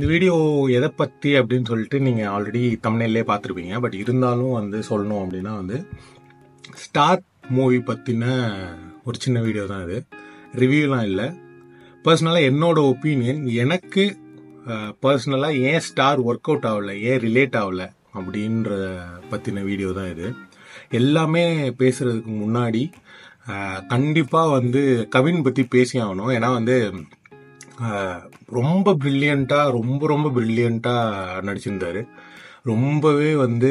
இந்த வீடியோ எதை பற்றி அப்படின்னு சொல்லிட்டு நீங்கள் ஆல்ரெடி தம்ப்நெயிலே பார்த்துருப்பீங்க. பட் இருந்தாலும் வந்து சொல்லணும் அப்படின்னா வந்து ஸ்டார் மூவி பற்றின ஒரு சின்ன வீடியோ தான் இது. ரிவ்யூலாம் இல்லை. பர்சனலாக என்னோட ஒப்பீனியன், எனக்கு பர்சனலாக ஏன் ஸ்டார் ஒர்க் அவுட் ஆகலை, ஏன் ரிலேட் ஆகலை அப்படின்ற பற்றின வீடியோ தான் இது. எல்லாமே பேசுகிறதுக்கு முன்னாடி கண்டிப்பாக வந்து கவின் பற்றி பேசி ஆகணும். ஏன்னா வந்து ரொம்ப ப்ரில்லியண்ட்டாக ரொம்ப ப்ரில்லியண்ட்டாக நடிச்சிருந்தார். ரொம்பவே வந்து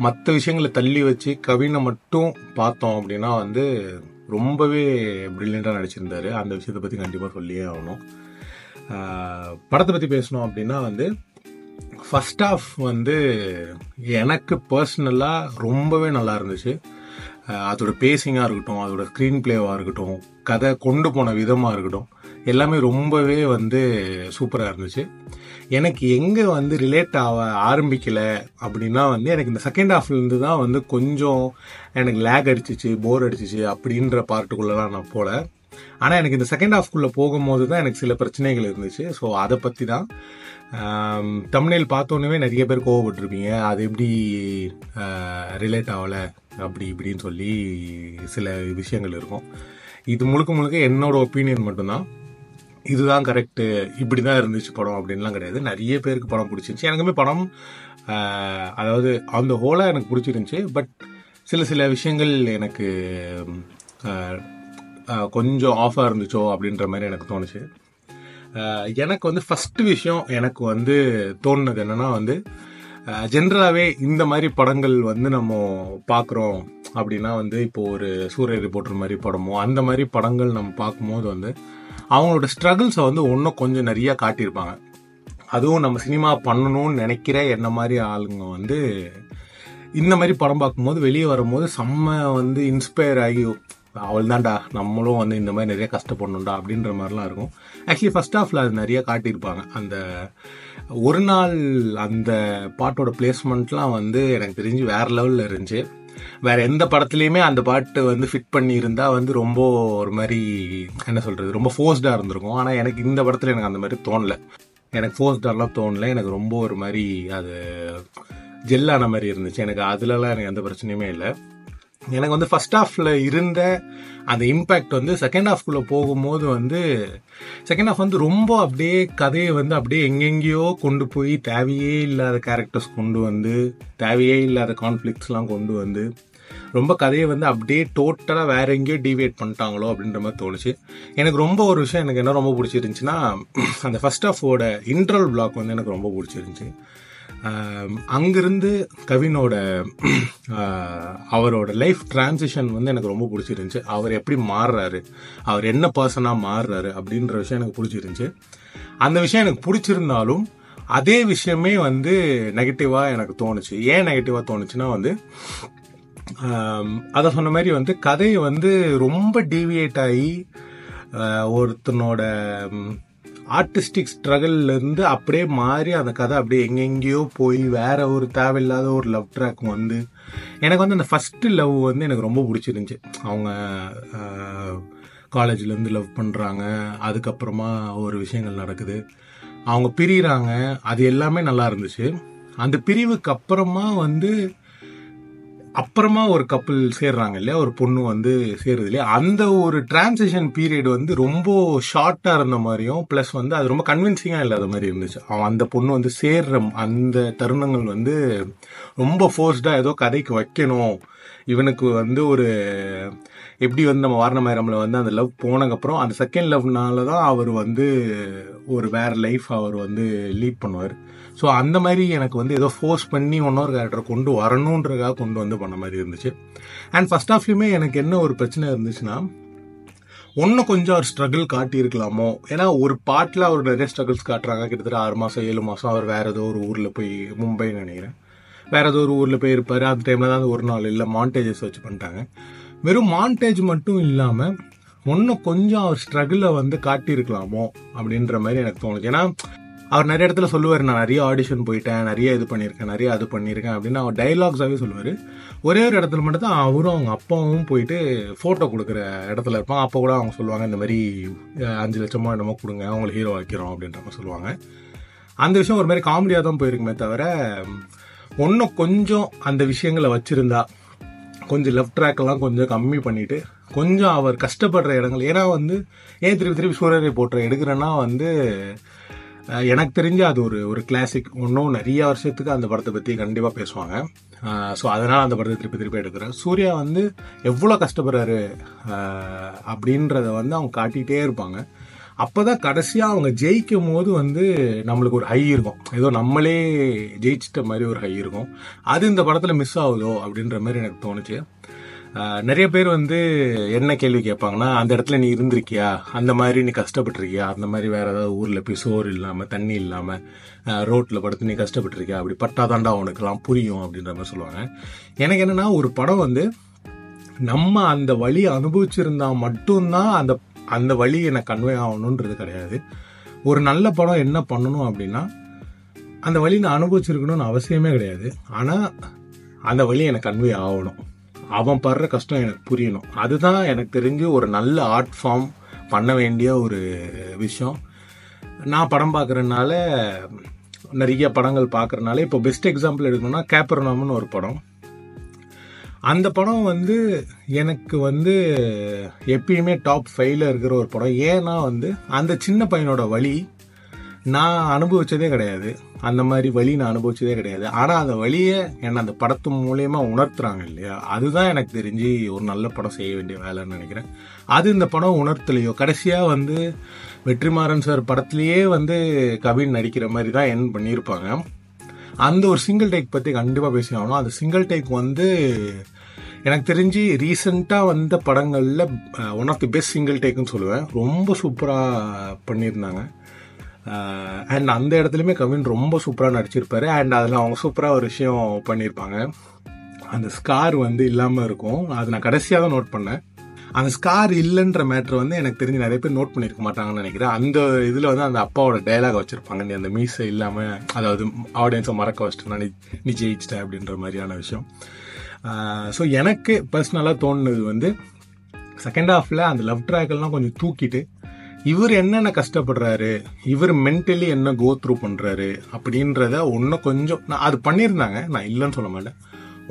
மற்ற விஷயங்களை தள்ளி வச்சு கவினை மட்டும் பார்த்தோம் அப்படின்னா வந்து ரொம்பவே ப்ரில்லியண்ட்டாக நடிச்சிருந்தார். அந்த விஷயத்தை பற்றி கண்டிப்பாக சொல்லியே ஆகணும். படத்தை பற்றி பேசணும் அப்படின்னா வந்து ஃபர்ஸ்ட் ஆஃப் வந்து எனக்கு பர்சனலாக ரொம்பவே நல்லா இருந்துச்சு. அதோட பேசிங்காக இருக்கட்டும், அதோட ஸ்க்ரீன் பிளேவாக இருக்கட்டும், கதை கொண்டு போன விதமாக இருக்கட்டும், எல்லாமே ரொம்பவே வந்து சூப்பராக இருந்துச்சு. எனக்கு எங்கே வந்து ரிலேட் ஆரம்பிக்கலை அப்படின்னா வந்து எனக்கு இந்த செகண்ட் ஹாஃப்லேருந்து தான் வந்து கொஞ்சம் எனக்கு லேக் அடிச்சிச்சு, போர் அடிச்சிச்சு அப்படின்ற பார்ட்டுக்குள்ளெலாம் நான் போல. ஆனால் எனக்கு இந்த செகண்ட் ஹாஃப்குள்ளே போகும்போது தான் எனக்கு சில பிரச்சனைகள் இருந்துச்சு. ஸோ அதை பற்றி தான் தம்ப்நெயில் பார்த்தோன்னே நிறைய பேர் கோவப்பட்டிருப்பீங்க, அது எப்படி ரிலேட் ஆகலை அப்படி இப்படின்னு சொல்லி சில விஷயங்கள் இருக்கும். இது முழுக்க என்னோட ஒப்பீனியன் மட்டும்தான். இதுதான் கரெக்டு, இப்படி தான் இருந்துச்சு படம் அப்படின்லாம் கிடையாது. நிறைய பேருக்கு படம் பிடிச்சிருந்துச்சி. எனக்குமே படம் அதாவது அந்த ஹோலாக எனக்கு பிடிச்சிருந்துச்சி. பட் சில விஷயங்கள் எனக்கு கொஞ்சம் ஆஃபாக இருந்துச்சோ அப்படின்ற மாதிரி எனக்கு தோணுச்சு. எனக்கு வந்து ஃபஸ்ட்டு விஷயம் எனக்கு வந்து தோணுனது என்னென்னா வந்து ஜென்ரலாகவே இந்த மாதிரி படங்கள் வந்து நம்ம பார்க்குறோம் அப்படின்னா வந்து இப்போது ஒரு சூரிய ரிப்போர்ட்டர் மாதிரி படமோ அந்த மாதிரி படங்கள் நம்ம பார்க்கும்போது வந்து அவங்களோட ஸ்ட்ரகிள்ஸை வந்து இன்னும் கொஞ்சம் நிறையா காட்டியிருப்பாங்க. அதுவும் நம்ம சினிமா பண்ணணும்னு நினைக்கிற என்ன மாதிரி ஆளுங்க வந்து இந்த மாதிரி படம் பார்க்கும்போது வெளியே வரும்போது செம்ம வந்து இன்ஸ்பயர் ஆகி அவள் தான்டா நம்மளும் வந்து இந்த மாதிரி நிறைய கஷ்டப்படணும்டா அப்படின்ற மாதிரிலாம் இருக்கும். ஆக்சுவலி ஃபர்ஸ்ட் ஹாஃபில் அது நிறையா காட்டியிருப்பாங்க. அந்த ஒரு நாள் அந்த பாட்டோட பிளேஸ்மெண்ட்லாம் வந்து எனக்கு தெரிஞ்சு வேறு லெவலில் இருந்துச்சு. வேறு எந்த படத்துலையுமே அந்த பாட்டு வந்து ஃபிட் பண்ணி இருந்தால் வந்து ரொம்ப ஒரு மாதிரி என்ன சொல்கிறது, ரொம்ப ஃபோர்ஸ்டாக இருந்திருக்கும். ஆனால் எனக்கு இந்த படத்தில் எனக்கு அந்த மாதிரி தோணலை. எனக்கு ஃபோர்ஸ்டாலாம் தோணலை. எனக்கு ரொம்ப ஒரு மாதிரி அது ஜெல்லான மாதிரி இருந்துச்சு. எனக்கு அதுலலாம் எனக்கு எந்த பிரச்சனையுமே இல்லை. எனக்கு வந்து ஃபர்ஸ்ட் ஹாஃபில் இருந்த அந்த இம்பேக்ட் வந்து செகண்ட் ஹாஃப்குள்ளே போகும்போது வந்து செகண்ட் ஹாஃப் வந்து ரொம்ப அப்படியே கதையை வந்து அப்படியே எங்கெங்கேயோ கொண்டு போய் தேவையே இல்லாத கேரக்டர்ஸ் கொண்டு வந்து தேவையே இல்லாத கான்ஃப்ளிக்ட்ஸ்லாம் கொண்டு வந்து ரொம்ப கதையை வந்து அப்படியே டோட்டலாக வேற எங்கேயோ டிவியேட் பண்ணிட்டாங்களோ அப்படின்ற மாதிரி தோணுச்சு. எனக்கு ரொம்ப ஒரு விஷயம் எனக்கு என்ன ரொம்ப பிடிச்சிருந்துச்சின்னா அந்த ஃபர்ஸ்ட் ஹாஃபோட இன்ட்ரல் பிளாக் வந்து எனக்கு ரொம்ப பிடிச்சிருந்துச்சி. அங்கிருந்து கவினோட அவரோட லைஃப் டிரான்சிஷன் வந்து எனக்கு ரொம்ப பிடிச்சிருந்துச்சி. அவர் எப்படி மாறுறாரு, அவர் என்ன பர்சனாக மாறுறாரு அப்படின்ற விஷயம் எனக்கு பிடிச்சிருந்துச்சி. அந்த விஷயம் எனக்கு பிடிச்சிருந்தாலும் அதே விஷயமே வந்து நெகட்டிவாக எனக்கு தோணுச்சு. ஏன் நெகட்டிவாக தோணுச்சுன்னா வந்து அதை சொன்ன மாதிரி வந்து கதையை வந்து ரொம்ப டீவியேட் ஆகி ஒருத்தனோட ஆர்டிஸ்டிக் ஸ்ட்ரகிள்லேருந்து அப்படியே மாறி அந்த கதை அப்படியே எங்கெங்கேயோ போய் வேற ஒரு தேவையில்லாத ஒரு லவ் ட்ராக் வந்து எனக்கு வந்து அந்த ஃபஸ்ட்டு லவ் வந்து எனக்கு ரொம்ப பிடிச்சிருந்துச்சி. அவங்க காலேஜ்லேருந்து லவ் பண்ணுறாங்க, அதுக்கப்புறமா ஒரு விஷயங்கள் நடக்குது, அவங்க பிரிகிறாங்க, அது எல்லாமே நல்லா இருந்துச்சு. அந்த பிரிவுக்கு அப்புறமா வந்து அப்புறமா ஒரு கப்பல் சேர்றாங்க இல்லையா, ஒரு பொண்ணு வந்து சேருது இல்லையா, அந்த ஒரு டிரான்சிஷன் பீரியட் வந்து ரொம்ப ஷார்ட்டாக இருந்த மாதிரியும் ப்ளஸ் வந்து அது ரொம்ப கன்வின்சிங்காக இல்லாத மாதிரி இருந்துச்சு. அவன் அந்த பொண்ணு வந்து சேர்ற அந்த தருணங்கள் வந்து ரொம்ப ஃபோர்ஸ்டாக ஏதோ கதைக்கு வைக்கணும், இவனுக்கு வந்து ஒரு எப்படி வந்து நம்ம வாரணமாயிரமில் வந்து அந்த லவ் போனதுக்கப்புறம் அந்த செகண்ட் லவ்னால தான் அவர் வந்து ஒரு வேறு லைஃப் அவர் வந்து லீட் பண்ணுவார். ஸோ அந்த மாதிரி எனக்கு வந்து ஏதோ ஃபோர்ஸ் பண்ணி இன்னொரு கேரக்டரை கொண்டு வரணுன்றதுக்காக கொண்டு வந்து பண்ண மாதிரி இருந்துச்சு. அண்ட் ஃபர்ஸ்ட் ஹாஃப்லேயுமே எனக்கு என்ன ஒரு பிரச்சனை இருந்துச்சுன்னா ஒன்றும் கொஞ்சம் ஒரு ஸ்ட்ரகிள் காட்டியிருக்கலாமோ. ஏன்னா ஒரு பாட்டில் அவர் நிறைய ஸ்ட்ரகிள்ஸ் காட்டுறாங்க. கிட்டத்தட்ட 6 மாதம் 7 மாதம் அவர் வேறு ஏதோ ஒரு ஊரில் போய், மும்பைன்னு நினைக்கிறேன், வேறு ஏதோ ஒரு ஊரில் போய் இருப்பார். அந்த டைமில் தான் ஒரு நாள் இல்லை மாண்டேஜஸ் வச்சு பண்ணிட்டாங்க. வெறும் மாண்டேஜ் மட்டும் இல்லாமல் ஒன்றும் கொஞ்சம் அவர் ஸ்ட்ரகிளை வந்து காட்டியிருக்கலாமோ அப்படின்ற மாதிரி எனக்கு தோணுச்சு. ஏன்னா அவர் நிறைய இடத்துல சொல்லுவார், நான் நிறைய ஆடிஷன் போயிட்டேன், நிறைய இது பண்ணியிருக்கேன், நிறைய அது பண்ணியிருக்கேன் அப்படின்னு அவர் டைலாக்ஸாகவே சொல்லுவார். ஒரே ஒரு இடத்துல மட்டும் தான் அவரும் அவங்க அப்பாவும் போயிட்டு ஃபோட்டோ கொடுக்குற இடத்துல இருப்பாங்க. அப்போ கூட அவங்க சொல்லுவாங்க, இந்த மாதிரி 5 லட்சமோ என்னமோ கொடுங்க, அவங்களை ஹீரோ ஆக்கிறோம் அப்படின்ற மாதிரி சொல்லுவாங்க. அந்த விஷயம் ஒரு மாதிரி காமெடியாக தான் போயிருக்குமே தவிர இன்னும் கொஞ்சம் அந்த விஷயங்களை வச்சுருந்தா, கொஞ்சம் லெஃப்ட் ட்ராக்கெல்லாம் கொஞ்சம் கம்மி பண்ணிவிட்டு கொஞ்சம் அவர் கஷ்டப்படுற இடங்கள், ஏன்னா வந்து ஏன் திருப்பி சூரியரை போட்டு எடுக்கிறேன்னா வந்து எனக்கு தெரிஞ்சு அது ஒரு கிளாசிக். இன்னும் நிறைய வருஷத்துக்கு அந்த படத்தை பற்றி கண்டிப்பாக பேசுவாங்க. ஸோ அதனால் அந்த படத்தை திருப்பி எடுக்கிறேன். சூர்யா வந்து எவ்வளோ கஷ்டப்படுறாரு அப்படின்றத வந்து அவங்க காட்டிகிட்டே இருப்பாங்க. அப்போ தான் கடைசியாக அவங்க ஜெயிக்கும் போது வந்து நம்மளுக்கு ஒரு ஹை இருக்கும், ஏதோ நம்மளே ஜெயிச்சிட்ட மாதிரி ஒரு ஹை இருக்கும். அது இந்த படத்தில் மிஸ் ஆகுதோ அப்படின்ற மாதிரி எனக்கு தோணுச்சு. நிறைய பேர் வந்து என்ன கேள்வி கேட்பாங்கன்னா, அந்த இடத்துல நீ இருந்திருக்கியா, அந்த மாதிரி நீ கஷ்டப்பட்டிருக்கியா, அந்த மாதிரி வேற ஏதாவது ஊரில் போய் சோறு இல்லாமல் தண்ணி இல்லாமல் ரோட்டில் படுத்து நீ கஷ்டப்பட்டிருக்கியா, அப்படி பட்டாதாண்டா உனக்குலாம் புரியும் அப்படின்ற மாதிரி சொல்லுவாங்க. எனக்கு என்னன்னா, ஒரு படம் வந்து நம்ம அந்த வழி அனுபவிச்சிருந்தா மட்டும்தான் அந்த வழி எனக்கு கன்வே ஆகணுன்றது கிடையாது. ஒரு நல்ல படம் என்ன பண்ணணும் அப்படின்னா, அந்த வழி நான் அனுபவிச்சிருக்கணும்னு அவசியமே கிடையாது. ஆனால் அந்த வழி எனக்கு கன்வே ஆகணும், அவன் படுற கஷ்டம் எனக்கு புரியணும். அதுதான் எனக்கு தெரிஞ்சு ஒரு நல்ல ஆர்ட் ஃபார்ம் பண்ண வேண்டிய ஒரு விஷயம். நான் படம் பார்க்குறதுனால, நிறைய படங்கள் பார்க்குறதுனால, இப்போ பெஸ்ட் எக்ஸாம்பிள் எடுக்கணும்னா கேப்பர்நாம்னு ஒரு படம். அந்த படம் வந்து எனக்கு வந்து எப்பயுமே டாப் 5ல் இருக்கிற ஒரு படம். ஏன்னா வந்து அந்த சின்ன பையனோட வழி நான் அனுபவிச்சதே கிடையாது, அந்த மாதிரி வழி நான் அனுபவிச்சதே கிடையாது. ஆனால் அந்த வழியை என்னை அந்த படத்து மூலயமா உணர்த்துறாங்க இல்லையா, அதுதான் எனக்கு தெரிஞ்சு ஒரு நல்ல படம் செய்ய வேண்டிய வேலைன்னு நினைக்கிறேன். அது இந்த படம் உணர்த்தலையோ. கடைசியாக வந்து வெற்றிமாறன் சார் படத்துலேயே வந்து கவின் நடிக்கிற மாதிரி தான் என் பண்ணியிருப்பாங்க. அந்த ஒரு சிங்கிள் டேக் பற்றி கண்டிப்பாக பேசி ஆகணும். அந்த சிங்கிள் டேக் வந்து எனக்கு தெரிஞ்சு ரீசெண்டாக வந்த படங்களில் one of the best single டேக்குன்னு சொல்லுவேன். ரொம்ப சூப்பராக பண்ணியிருந்தாங்க. அண்ட் அந்த இடத்துலையுமே கவின் ரொம்ப சூப்பராக நடிச்சிருப்பாரு. அண்ட் அதில் அவங்க சூப்பராக ஒரு விஷயம் பண்ணியிருப்பாங்க. அந்த ஸ்கார் வந்து இல்லாமல் இருக்கும். அது நான் கடைசியாக தான் நோட் பண்ணேன். அந்த ஸ்கார் இல்லைன்ற மேட்ரு வந்து எனக்கு தெரிஞ்சு நிறைய பேர் நோட் பண்ணியிருக்க மாட்டாங்கன்னு நினைக்கிறேன். அந்த இதில் வந்து அந்த அப்பாவோட டைலாக் வச்சுருப்பாங்க, நீ அந்த மீசை இல்லாமல், அதாவது ஆடியன்ஸை மறக்க வச்சுட்டேன்னா நீ ஜெயிச்சிட்ட அப்படின்ற மாதிரியான விஷயம். ஸோ எனக்கு பர்சனலாக தோணுனது வந்து செகண்ட் ஹாஃபில் அந்த லவ் ட்ராக்கெல்லாம் கொஞ்சம் தூக்கிட்டு இவர் என்னென்ன கஷ்டப்படுறாரு, இவர் மென்டலி என்ன கோ த்ரூ பண்ணுறாரு அப்படின்றத இன்னும் கொஞ்சம் நான் அது பண்ணியிருந்தாங்க, நான் இல்லைன்னு சொல்ல மாட்டேன்.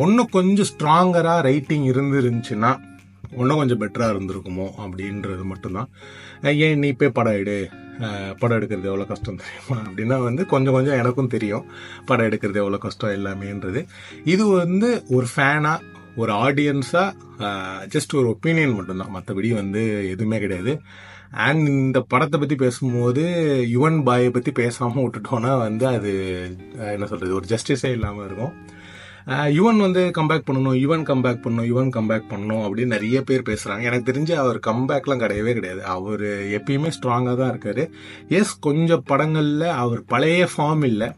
இன்னும் கொஞ்சம் ஸ்ட்ராங்கராக ரைட்டிங் இருந்துருந்துச்சுன்னா இன்னும் கொஞ்சம் பெட்டராக இருந்திருக்குமோ அப்படின்றது மட்டும்தான். ஏன் நீ போய் படம் எடுக்கிறது எவ்வளோ கஷ்டம் தெரியுமா அப்படின்னா வந்து கொஞ்சம் எனக்கும் தெரியும் படம் எடுக்கிறது எவ்வளோ கஷ்டம் எல்லாமேன்றது. இது வந்து ஒரு ஃபேனாக, ஒரு ஆடியன்ஸாக ஜஸ்ட் ஒரு ஒப்பீனியன் மட்டும்தான், மற்றபடி வந்து எதுவுமே கிடையாது. அண்ட் இந்த படத்தை பற்றி பேசும்போது யுவன் பாயை பற்றி பேசாமல் விட்டுட்டோன்னா வந்து அது என்ன சொல்கிறது, ஒரு ஜஸ்டிஸே இல்லாமல் இருக்கும். யுவன் வந்து கம்பேக் பண்ணணும் அப்படின்னு நிறைய பேர் பேசுகிறாங்க. எனக்கு தெரிஞ்சு அவர் கம்பேக்லாம் கிடையவே. அவர் எப்பயுமே ஸ்ட்ராங்காக தான் இருக்கார். எஸ், கொஞ்சம் படங்களில் அவர் பழைய ஃபார்ம் இல்லை,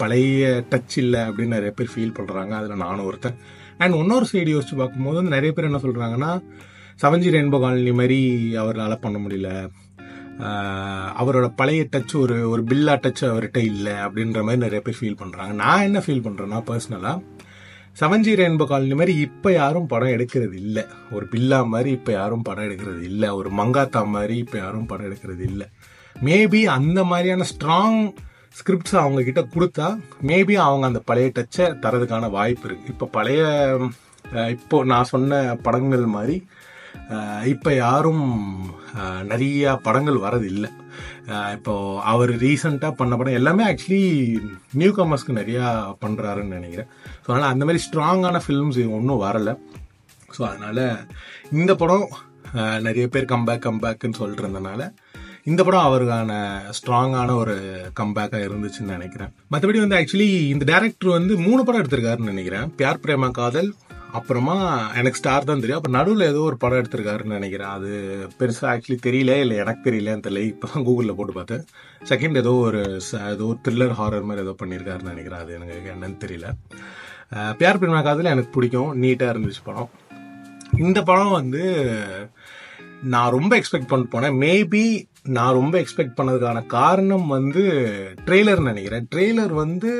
பழைய டச் இல்லை அப்படின்னு நிறைய பேர் ஃபீல் பண்ணுறாங்க. அதில் நானும் ஒருத்தன். அண்ட் இன்னொரு சைடு யோசிச்சு பார்க்கும்போது வந்து நிறைய பேர் என்ன சொல்கிறாங்கன்னா, 7G ரெயின்போ காலனி மாதிரி அவரால் பண்ண முடியல, அவரோட பழைய டச் ஒரு பில்லா டச் அவர்கிட்ட இல்லை அப்படின்ற மாதிரி நிறைய பேர் ஃபீல் பண்ணுறாங்க. நான் என்ன ஃபீல் பண்ணுறேன்னா, பர்சனலாக 7G ரெயின்போ காலனி மாதிரி இப்போ யாரும் படம் எடுக்கிறது இல்லை, ஒரு பில்லா மாதிரி இப்போ யாரும் படம் எடுக்கிறது இல்லை, ஒரு மங்காத்தா மாதிரி இப்போ யாரும் படம் எடுக்கிறது இல்லை. மேபி அந்த மாதிரியான ஸ்ட்ராங் ஸ்கிரிப்ட்ஸ் அவங்க கிட்ட கொடுத்தா மேபி அவங்க அந்த பழைய டச்சை தரதுக்கான வாய்ப்பு இருக்குது. இப்போ நான் சொன்ன படங்கள் மாதிரி இப்போ யாரும் நிறைய படங்கள் வரதில்லை. இப்போ அவர் ரீசெண்டாக பண்ண படம் எல்லாமே ஆக்சுவலி நியூ கமர்ஸ்க்கு நிறையா பண்ணுறாருன்னு நினைக்கிறேன். ஸோ அதனால் அந்த மாதிரி ஸ்ட்ராங்கான ஃபிலிம்ஸ் ஒன்றும் வரலை. ஸோ அதனால் இந்த படம் நிறைய பேர் கம்பேக்குன்னு சொல்லிட்டு இருந்தனால இந்த படம் அவருக்கான ஸ்ட்ராங்கான ஒரு கம்பேக்காக இருந்துச்சுன்னு நினைக்கிறேன். மற்றபடி வந்து ஆக்சுவலி இந்த டைரக்டர் வந்து 3 படம் எடுத்திருக்காருன்னு நினைக்கிறேன். பியார் பிரேமா காதல், அப்புறமா எனக்கு ஸ்டார் தான் தெரியும், அப்புறம் நடுவில் ஏதோ ஒரு படம் எடுத்திருக்காருன்னு நினைக்கிறேன். அது பெருசாக ஆக்சுவலி தெரியல, இல்லை எனக்கு தெரியலன்னு தெரியல, இப்போ தான் கூகுளில் போட்டு பார்த்தேன். செகண்ட் ஏதோ ஒரு த்ரில்லர் ஹாரர் மாதிரி ஏதோ பண்ணியிருக்காருன்னு நினைக்கிறேன். அது எனக்கு என்னன்னு தெரியல. பியார் பிரேமா காதல் எனக்கு பிடிக்கும், நீட்டாக இருந்துச்சு படம். இந்த படம் வந்து நான் ரொம்ப எக்ஸ்பெக்ட் பண்ணிட்டு போனேன். மேபி நான் ரொம்ப எக்ஸ்பெக்ட் பண்ணதுக்கான காரணம் வந்து ட்ரெய்லர்னு நினைக்கிறேன். ட்ரெய்லர் வந்து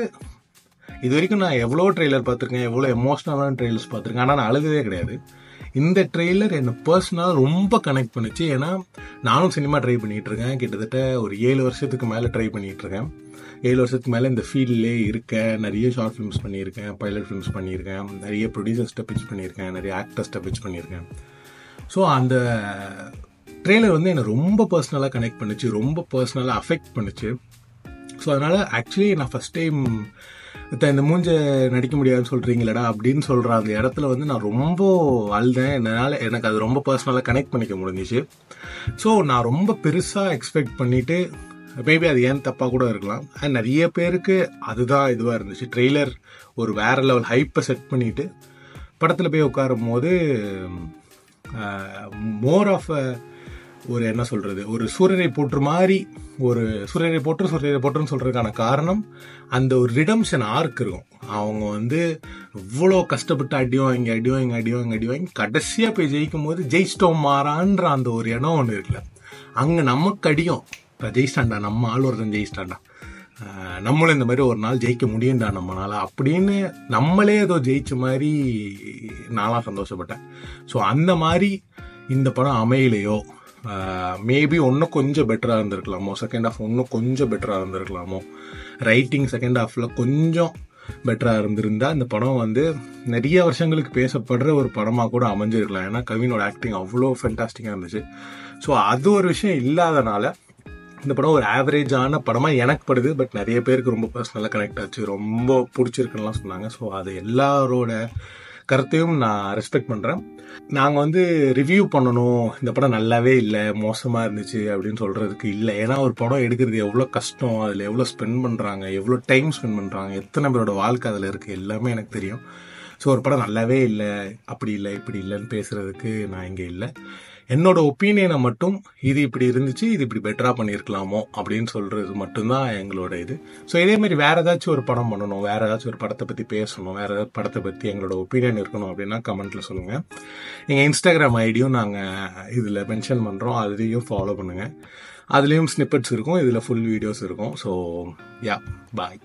இது வரைக்கும் நான் எவ்வளோ ட்ரெய்லர் பார்த்துருக்கேன், எவ்வளோ எமோஷ்னலான ட்ரெய்லர்ஸ் பார்த்துருக்கேன், ஆனால் நான் அழுததே கிடையாது. இந்த ட்ரெய்லர் என்னை பர்சனலாக ரொம்ப கனெக்ட் பண்ணுச்சு. ஏன்னா நானும் சினிமா ட்ரை பண்ணிகிட்டு இருக்கேன், கிட்டத்தட்ட ஒரு 7 வருஷத்துக்கு மேலே ட்ரை பண்ணிகிட்டு இருக்கேன். 7 வருஷத்துக்கு மேலே இந்த ஃபீல்ட்லேயே இருக்கேன். நிறைய ஷார்ட் ஃபிலிம்ஸ் பண்ணியிருக்கேன், பைலட் ஃபிலிம்ஸ் பண்ணியிருக்கேன், நிறைய ப்ரொடியூசர்ஸ்ட்டை பிச் பண்ணியிருக்கேன், நிறைய ஆக்டர்ஸ்ட்டை பிச் பண்ணியிருக்கேன். ஸோ அந்த ட்ரெய்லர் வந்து என்னை ரொம்ப பர்சனலாக கனெக்ட் பண்ணுச்சு, ரொம்ப பர்சனலாக அஃபெக்ட் பண்ணுச்சு. ஸோ அதனால் ஆக்சுவலி நான் ஃபஸ்ட் டைம் இந்த மூஞ்ச நடிக்க முடியாதுன்னு சொல்கிறீங்களடா அப்படின்னு சொல்கிற அந்த இடத்துல வந்து நான் ரொம்ப அழுதேன். என்னால் எனக்கு அது ரொம்ப பர்சனலாக கனெக்ட் பண்ணிக்க முடிஞ்சிச்சு. ஸோ நான் ரொம்ப பெருசாக எக்ஸ்பெக்ட் பண்ணிவிட்டு, மேபி அது ஏன் தப்பாக கூட இருக்கலாம், அண்ட் நிறைய பேருக்கு அதுதான் இதுவாக இருந்துச்சு. ட்ரெய்லர் ஒரு வேறு லெவல் ஹைப்பை செட் பண்ணிவிட்டு படத்தில் போய் உட்காரும் போது மோர் ஆஃப் ஒரு என்ன சொல்கிறது, ஒரு சூரியனை போற்று மாதிரி, ஒரு சூரியனை போற்றுன்னு சொல்கிறதுக்கான காரணம் அந்த ஒரு ரிடம்ஷன் ஆர்க் இருக்கும். அவங்க வந்து இவ்வளோ கஷ்டப்பட்டு அடி வாங்கி கடைசியாக போய் ஜெயிக்கும் போது ஜெயிச்சிட்டோம் மாறான்ற அந்த ஒரு இடம் ஒன்று இருக்குல்ல, அங்கே நமக்கு அடியும் இப்போ ஜெயிச்சிட்டாண்டா, நம்ம ஆள் ஒருத்தன் ஜெயிச்சிட்டாண்டா, நம்மளும் இந்த மாதிரி ஒரு நாள் ஜெயிக்க முடியும்டா நம்மளால் அப்படின்னு நம்மளே ஏதோ ஜெயிச்ச மாதிரி நான்லாம் சந்தோஷப்பட்டேன். ஸோ அந்த மாதிரி இந்த படம் அமையலையோ, மேபி இன்னும் கொஞ்சம் பெட்டராக இருந்திருக்கலாமோ, செகண்ட் ஹாஃப் இன்னும் கொஞ்சம் பெட்டராக இருந்திருக்கலாமோ, ரைட்டிங் செகண்ட் ஹாஃபில் கொஞ்சம் பெட்டராக இருந்திருந்தா இந்த படம் வந்து நிறைய வருஷங்களுக்கு பேசப்படுற ஒரு படமாக கூட அமைஞ்சிருக்கலாம். ஏன்னா கவினோட ஆக்டிங் அவ்வளோ ஃபென்டாஸ்டிக்காக இருந்துச்சு. ஸோ அது ஒரு விஷயம் இல்லாதனால இந்த படம் ஒரு ஆவரேஜான படமாக எனக்கு படுது. பட் நிறைய பேருக்கு ரொம்ப பர்சனலாக கனெக்ட் ஆச்சு, ரொம்ப பிடிச்சிருக்குன்னுலாம் சொன்னாங்க. ஸோ அது எல்லாரோட கருத்தையும் நான் ரெஸ்பெக்ட் பண்ணுறேன். நாங்கள் வந்து ரிவ்யூ பண்ணணும், இந்த படம் நல்லாவே இல்லை, மோசமாக இருந்துச்சு அப்படின்னு சொல்கிறதுக்கு இல்லை. ஏன்னா ஒரு படம் எடுக்கிறது எவ்வளோ கஷ்டம், அதில் எவ்வளோ ஸ்பெண்ட் பண்ணுறாங்க, எவ்வளோ டைம் ஸ்பெண்ட் பண்ணுறாங்க, எத்தனை பேரோட வாழ்க்கை அதில் இருக்குது, எல்லாமே எனக்கு தெரியும். ஸோ ஒரு படம் நல்லாவே இல்லை, அப்படி இல்லை இப்படி இல்லைன்னு பேசுகிறதுக்கு நான் இங்கே இல்லை. என்னோட ஒப்பீனியனை மட்டும் இது இப்படி இருந்துச்சு, இது இப்படி பெட்டராக பண்ணியிருக்கலாமோ அப்படின்னு சொல்கிறது மட்டும்தான் எங்களோட இது. ஸோ இதேமாதிரி வேறு ஏதாச்சும் ஒரு படம் பண்ணணும், வேறு ஏதாச்சும் ஒரு படத்தை பற்றி பேசணும், வேறு ஏதாவது படத்தை பற்றி எங்களோட ஒப்பீனியன் இருக்கணும் அப்படின்னா கமெண்ட்டில் சொல்லுங்கள். எங்கள் இன்ஸ்டாகிராம் ஐடியும் நாங்கள் இதில் மென்ஷன் பண்ணுறோம், அதுலேயும் ஃபாலோ பண்ணுங்கள். அதுலேயும் ஸ்னிப்பெட்ஸ் இருக்கும், இதில் ஃபுல் வீடியோஸ் இருக்கும். ஸோ யா, பாய்.